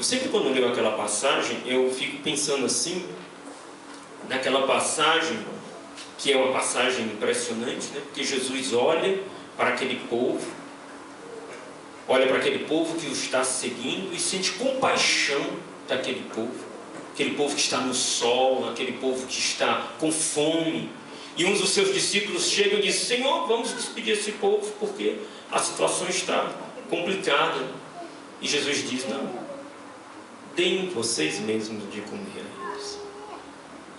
Sempre quando eu leio aquela passagem, eu fico pensando assim, naquela passagem, que é uma passagem impressionante, né? Porque Jesus olha para aquele povo que o está seguindo e sente compaixão daquele povo, aquele povo que está no sol, aquele povo que está com fome. E um dos seus discípulos chega e diz: Senhor, vamos despedir esse povo porque a situação está complicada. E Jesus diz: não, deem vocês mesmos de comer a eles.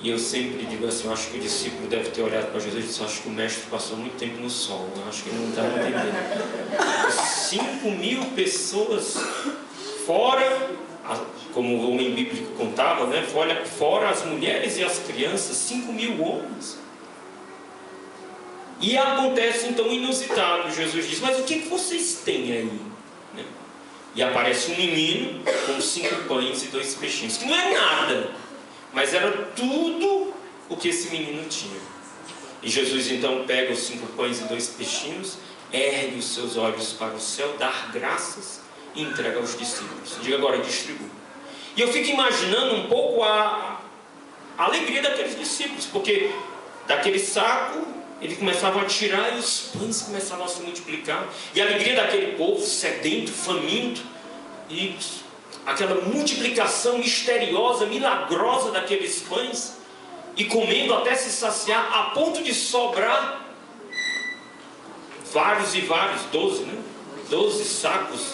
E eu sempre digo assim, eu acho que o discípulo deve ter olhado para Jesus e disse: acho que o mestre passou muito tempo no sol, eu acho que ele não está entendendo. 5.000 pessoas, fora, como o homem bíblico contava, né? Fora as mulheres e as crianças, 5.000 homens. E acontece então inusitado. Jesus diz: mas o que vocês têm aí? Né? E aparece um menino com 5 pães e 2 peixinhos, que não é nada, mas era tudo o que esse menino tinha. E Jesus então pega os 5 pães e 2 peixinhos, ergue os seus olhos para o céu, dá graças e entrega aos discípulos. Diga agora: distribui. E eu fico imaginando um pouco a alegria daqueles discípulos, porque daquele saco ele começava a tirar e os pães começavam a se multiplicar. E a alegria daquele povo sedento, faminto, e aquela multiplicação misteriosa, milagrosa daqueles pães, e comendo até se saciar, a ponto de sobrar vários e vários, 12, né? 12 sacos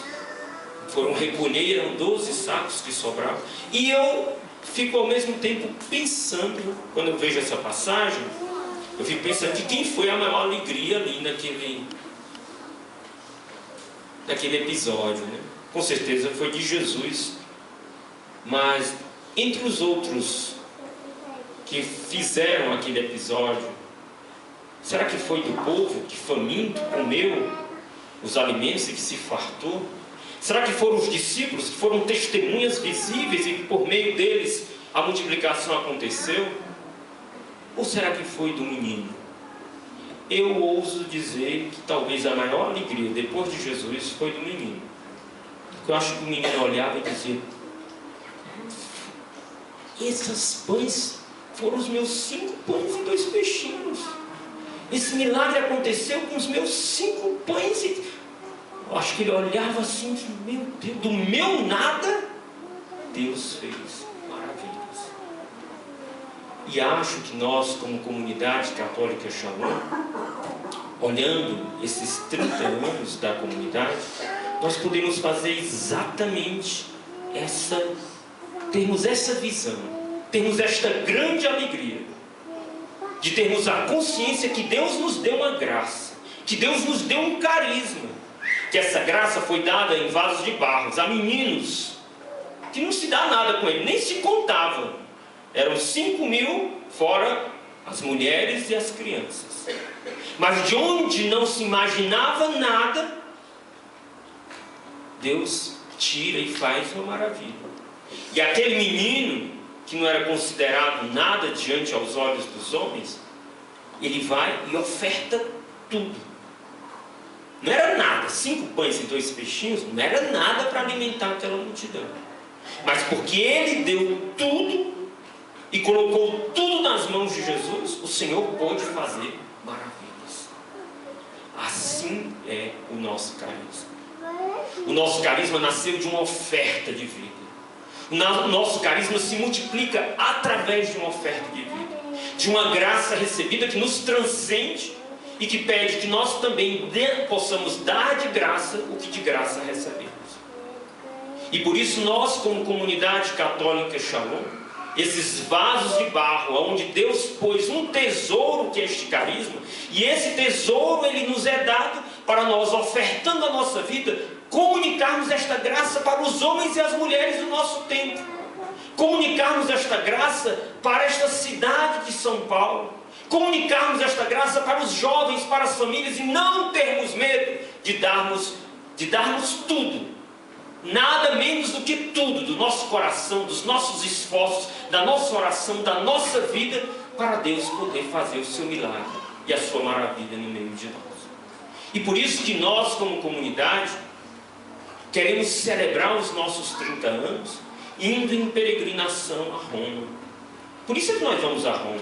foram recolher, eram 12 sacos que sobravam. E eu fico ao mesmo tempo pensando, quando eu vejo essa passagem, eu fico pensando que quem foi a maior alegria ali naquele episódio, né? Com certeza foi de Jesus, mas entre os outros que fizeram aquele episódio, será que foi do povo que faminto comeu os alimentos e que se fartou? Será que foram os discípulos que foram testemunhas visíveis e que por meio deles a multiplicação aconteceu? Ou será que foi do menino? Eu ouso dizer que talvez a maior alegria depois de Jesus foi do menino. Porque eu acho que o menino olhava e dizia: esses pães foram os meus 5 pães e 2 peixinhos. Esse milagre aconteceu com os meus 5 pães e... Eu acho que ele olhava assim e disse: meu Deus, do meu nada Deus fez maravilhas. E acho que nós, como comunidade católica Shalom, olhando esses 30 anos da comunidade, nós podemos fazer exatamente termos essa visão, termos esta grande alegria de termos a consciência que Deus nos deu uma graça, que Deus nos deu um carisma, que essa graça foi dada em vasos de barro a meninos que não se dá nada com ele, nem se contava. Eram 5.000, fora as mulheres e as crianças. Mas de onde não se imaginava nada, Deus tira e faz uma maravilha. E aquele menino, que não era considerado nada diante aos olhos dos homens, ele vai e oferta tudo. Não era nada, 5 pães e 2 peixinhos, não era nada para alimentar aquela multidão. Mas porque ele deu tudo e colocou tudo nas mãos de Jesus, o Senhor pôde fazer maravilhas. Assim é o nosso carisma. O nosso carisma nasceu de uma oferta de vida. O nosso carisma se multiplica através de uma oferta de vida, de uma graça recebida que nos transcende e que pede que nós também possamos dar de graça o que de graça recebemos. E por isso nós, como comunidade católica Shalom, esses vasos de barro, onde Deus pôs um tesouro que é este carisma, e esse tesouro ele nos é dado para nós, ofertando a nossa vida, comunicarmos esta graça para os homens e as mulheres do nosso tempo, comunicarmos esta graça para esta cidade de São Paulo, comunicarmos esta graça para os jovens, para as famílias, e não termos medo de darmos tudo, nada menos do que tudo, do nosso coração, dos nossos esforços, da nossa oração, da nossa vida, para Deus poder fazer o seu milagre e a sua maravilha no meio de nós. E por isso que nós, como comunidade, queremos celebrar os nossos 30 anos indo em peregrinação a Roma. Por isso é que nós vamos a Roma.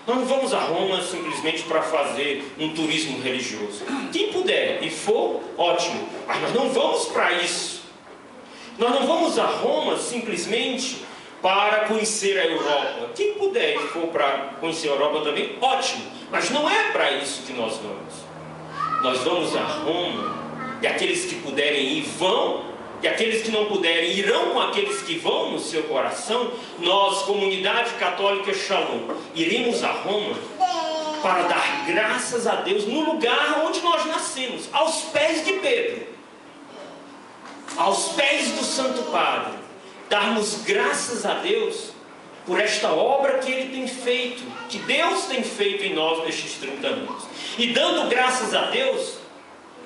Nós não vamos a Roma simplesmente para fazer um turismo religioso. Quem puder e for, ótimo. Mas nós não vamos para isso. Nós não vamos a Roma simplesmente para conhecer a Europa. Quem puder e for para conhecer a Europa também, ótimo. Mas não é para isso que nós vamos. Nós vamos a Roma, e aqueles que puderem ir vão, e aqueles que não puderem irão com aqueles que vão no seu coração. Nós, comunidade católica Shalom, iremos a Roma para dar graças a Deus no lugar onde nós nascemos, aos pés de Pedro, aos pés do Santo Padre, darmos graças a Deus por esta obra que Ele tem feito, que Deus tem feito em nós nestes 30 anos. E dando graças a Deus,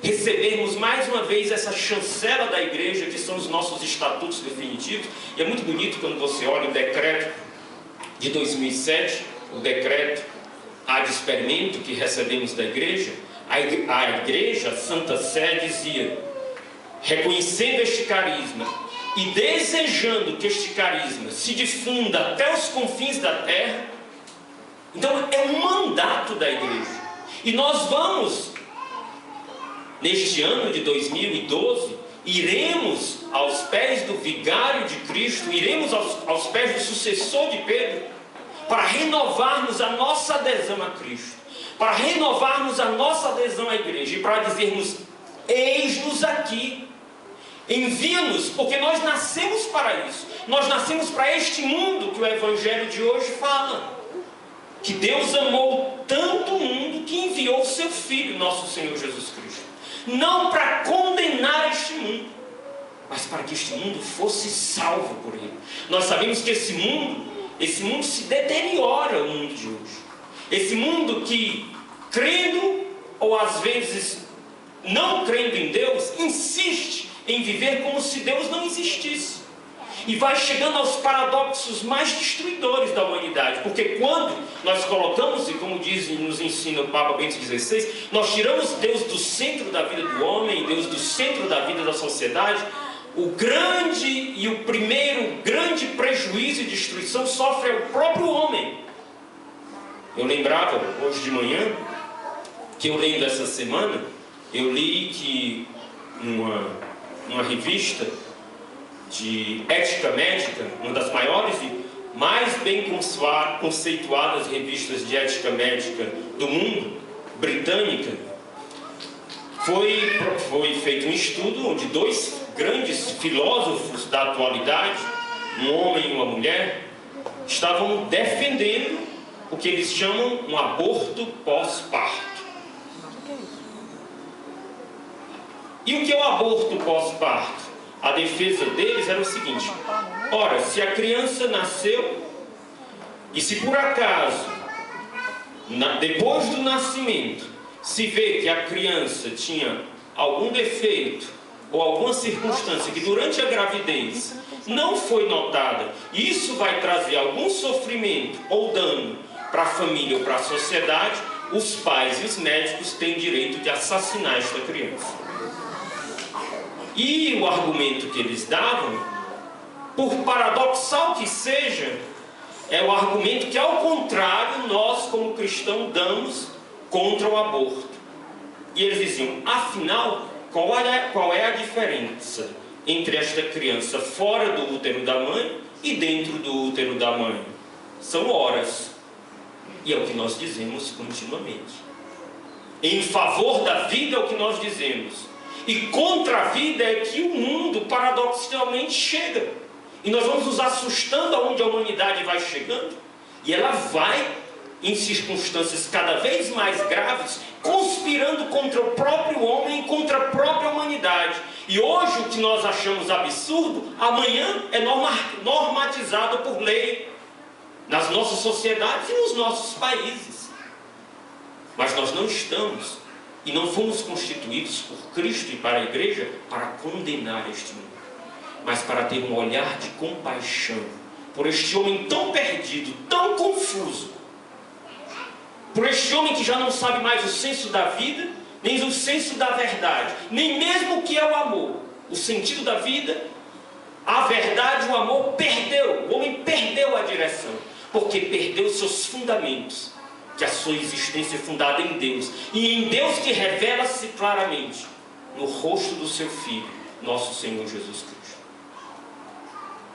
recebermos mais uma vez essa chancela da igreja, que são os nossos estatutos definitivos. E é muito bonito quando você olha o decreto de 2007, o decreto ad experimento que recebemos da igreja. A igreja, a Santa Sé, dizia: reconhecendo este carisma e desejando que este carisma se difunda até os confins da terra. Então é um mandato da igreja. E nós vamos, neste ano de 2012, iremos aos pés do vigário de Cristo, iremos aos pés do sucessor de Pedro, para renovarmos a nossa adesão a Cristo, para renovarmos a nossa adesão à igreja, e para dizermos: eis-nos aqui, envia-nos, porque nós nascemos para isso. Nós nascemos para este mundo que o Evangelho de hoje fala, que Deus amou tanto o mundo que enviou o seu Filho, nosso Senhor Jesus Cristo, não para condenar este mundo, mas para que este mundo fosse salvo por Ele. Nós sabemos que esse mundo se deteriora, o mundo de hoje. Esse mundo que, crendo ou às vezes não crendo em Deus, insiste em viver como se Deus não existisse. E vai chegando aos paradoxos mais destruidores da humanidade. Porque quando nós colocamos, e como nos ensina o Papa Bento XVI, nós tiramos Deus do centro da vida do homem, Deus do centro da vida da sociedade, o grande e o primeiro grande prejuízo e destruição sofre o próprio homem. Eu lembrava hoje de manhã, que eu lendo essa semana, eu li que numa revista de ética médica, uma das maiores e mais bem conceituadas revistas de ética médica do mundo, britânica, foi feito um estudo onde dois grandes filósofos da atualidade, um homem e uma mulher, estavam defendendo o que eles chamam um aborto pós-parto. E o que é o aborto pós-parto? A defesa deles era o seguinte: ora, se a criança nasceu e se por acaso, depois do nascimento, se vê que a criança tinha algum defeito ou alguma circunstância que durante a gravidez não foi notada, e isso vai trazer algum sofrimento ou dano para a família ou para a sociedade, os pais e os médicos têm direito de assassinar esta criança. E o argumento que eles davam, por paradoxal que seja, é o argumento que, ao contrário, nós como cristãos damos contra o aborto. E eles diziam: afinal, qual é a diferença entre esta criança fora do útero da mãe e dentro do útero da mãe? São horas. E é o que nós dizemos continuamente. Em favor da vida é o que nós dizemos. E contra a vida é que o mundo paradoxalmente chega. E nós vamos nos assustando aonde a humanidade vai chegando. E ela vai, em circunstâncias cada vez mais graves, conspirando contra o próprio homem e contra a própria humanidade. E hoje o que nós achamos absurdo, amanhã é normatizado por lei nas nossas sociedades e nos nossos países. Mas nós não estamos e não fomos constituídos por Cristo e para a igreja para condenar este mundo, mas para ter um olhar de compaixão por este homem tão perdido, tão confuso, por este homem que já não sabe mais o senso da vida, nem o senso da verdade, nem mesmo o que é o amor. o sentido da vida, a verdade, o amor perdeu. O homem perdeu a direção, porque perdeu seus fundamentos, que a sua existência é fundada em Deus, e em Deus que revela-se claramente no rosto do seu Filho, nosso Senhor Jesus Cristo.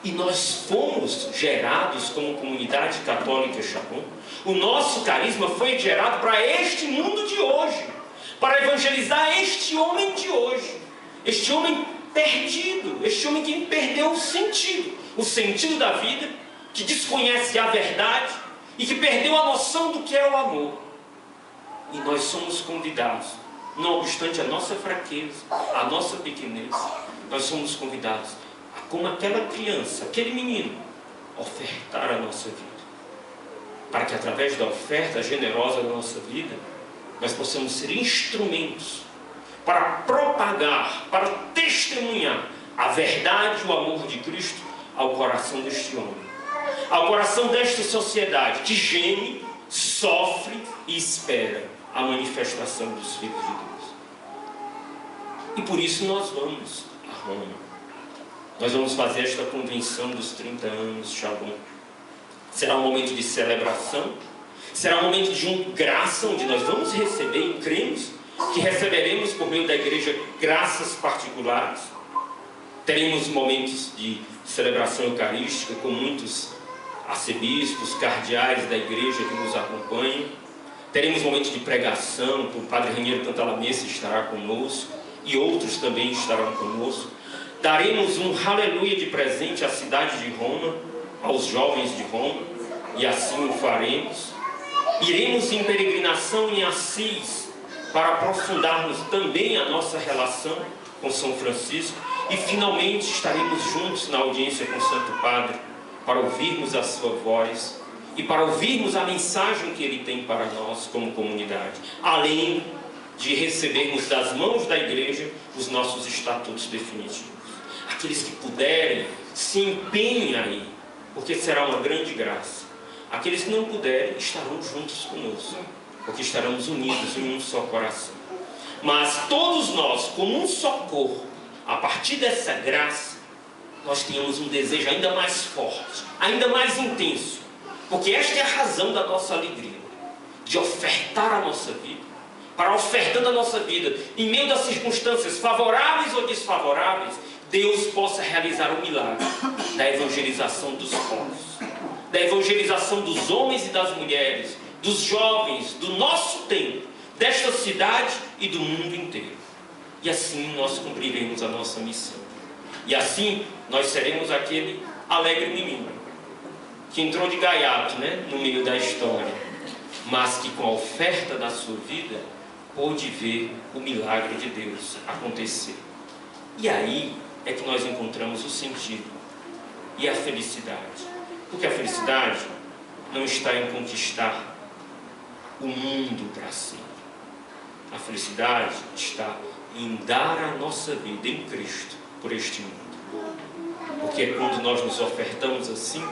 E nós fomos gerados como comunidade católica Shalom. O nosso carisma foi gerado para este mundo de hoje, para evangelizar este homem de hoje, este homem perdido, este homem que perdeu o sentido da vida, que desconhece a verdade e que perdeu a noção do que é o amor. E nós somos convidados, não obstante a nossa fraqueza, a nossa pequenez, nós somos convidados a, como aquela criança, aquele menino, ofertar a nossa vida, para que através da oferta generosa da nossa vida, nós possamos ser instrumentos para propagar, para testemunhar a verdade e o amor de Cristo ao coração deste homem, ao coração desta sociedade que geme, sofre e espera a manifestação dos filhos de Deus. E por isso nós vamos a Roma. Nós vamos fazer esta convenção dos 30 anos, Shalom. Será um momento de celebração, será um momento de graça, onde nós vamos receber e cremos que receberemos por meio da igreja graças particulares. Teremos momentos de celebração eucarística com muitos arcebispos, cardeais da igreja que nos acompanham. Teremos momentos de pregação, o Padre Raniero Cantalamessa estará conosco e outros também estarão conosco. Daremos um aleluia de presente à cidade de Roma, aos jovens de Roma, e assim o faremos. Iremos em peregrinação em Assis, para aprofundarmos também a nossa relação com São Francisco, e finalmente estaremos juntos na audiência com o Santo Padre, para ouvirmos a sua voz e para ouvirmos a mensagem que ele tem para nós como comunidade, além de recebermos das mãos da igreja os nossos estatutos definitivos. Aqueles que puderem, se empenhem aí, porque será uma grande graça. Aqueles que não puderem estarão juntos conosco, porque estaremos unidos em um só coração. Mas todos nós, como um só corpo, a partir dessa graça, nós tenhamos um desejo ainda mais forte, ainda mais intenso, porque esta é a razão da nossa alegria, de ofertar a nossa vida, para ofertando a nossa vida, em meio das circunstâncias favoráveis ou desfavoráveis, Deus possa realizar o milagre da evangelização dos povos, da evangelização dos homens e das mulheres, dos jovens, do nosso tempo, desta cidade e do mundo inteiro. E assim nós cumpriremos a nossa missão. E assim nós seremos aquele alegre menino que entrou de gaiato, no meio da história, mas que com a oferta da sua vida pôde ver o milagre de Deus acontecer. E aí é que nós encontramos o sentido e a felicidade. Porque a felicidade não está em conquistar o mundo para si. A felicidade está em dar a nossa vida em Cristo por este mundo. Porque é quando nós nos ofertamos assim,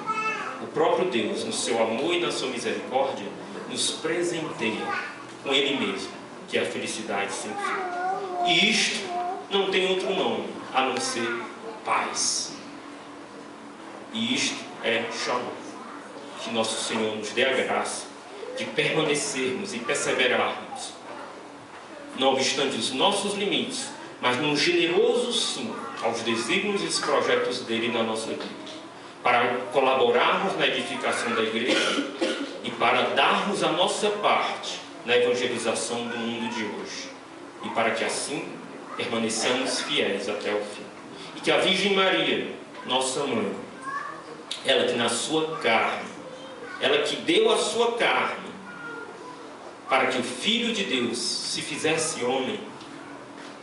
o próprio Deus, no seu amor e na sua misericórdia, nos presenteia com Ele mesmo, que é a felicidade sem fim. E isto não tem outro nome a não ser paz. E isto é Shalom. Que nosso Senhor nos dê a graça de permanecermos e perseverarmos, não obstante os nossos limites, mas num generoso sim aos desígnios e projetos dele na nossa vida, para colaborarmos na edificação da igreja e para darmos a nossa parte na evangelização do mundo de hoje, e para que assim permaneçamos fiéis até o fim. E que a Virgem Maria, nossa mãe, ela que na sua carne, ela que deu a sua carne para que o Filho de Deus se fizesse homem,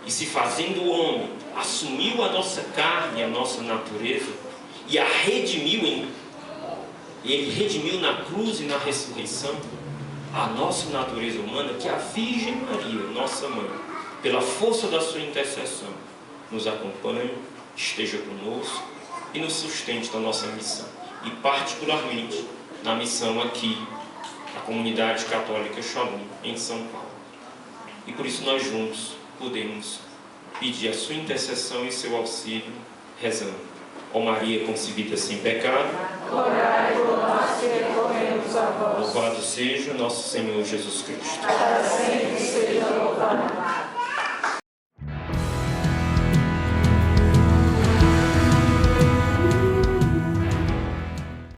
e se fazendo homem, assumiu a nossa carne, a nossa natureza, e a redimiu ele redimiu na cruz e na ressurreição a nossa natureza humana, que a Virgem Maria, nossa mãe, pela força da sua intercessão, nos acompanhe, esteja conosco e nos sustente na nossa missão, e particularmente na missão aqui da comunidade católica Shalom em São Paulo. E por isso nós juntos podemos pedir a sua intercessão e seu auxílio, rezando. Ó Maria concebida sem pecado, rogai por nós que recorremos a vós. Louvado seja nosso Senhor Jesus Cristo. Para sempre seja louvado.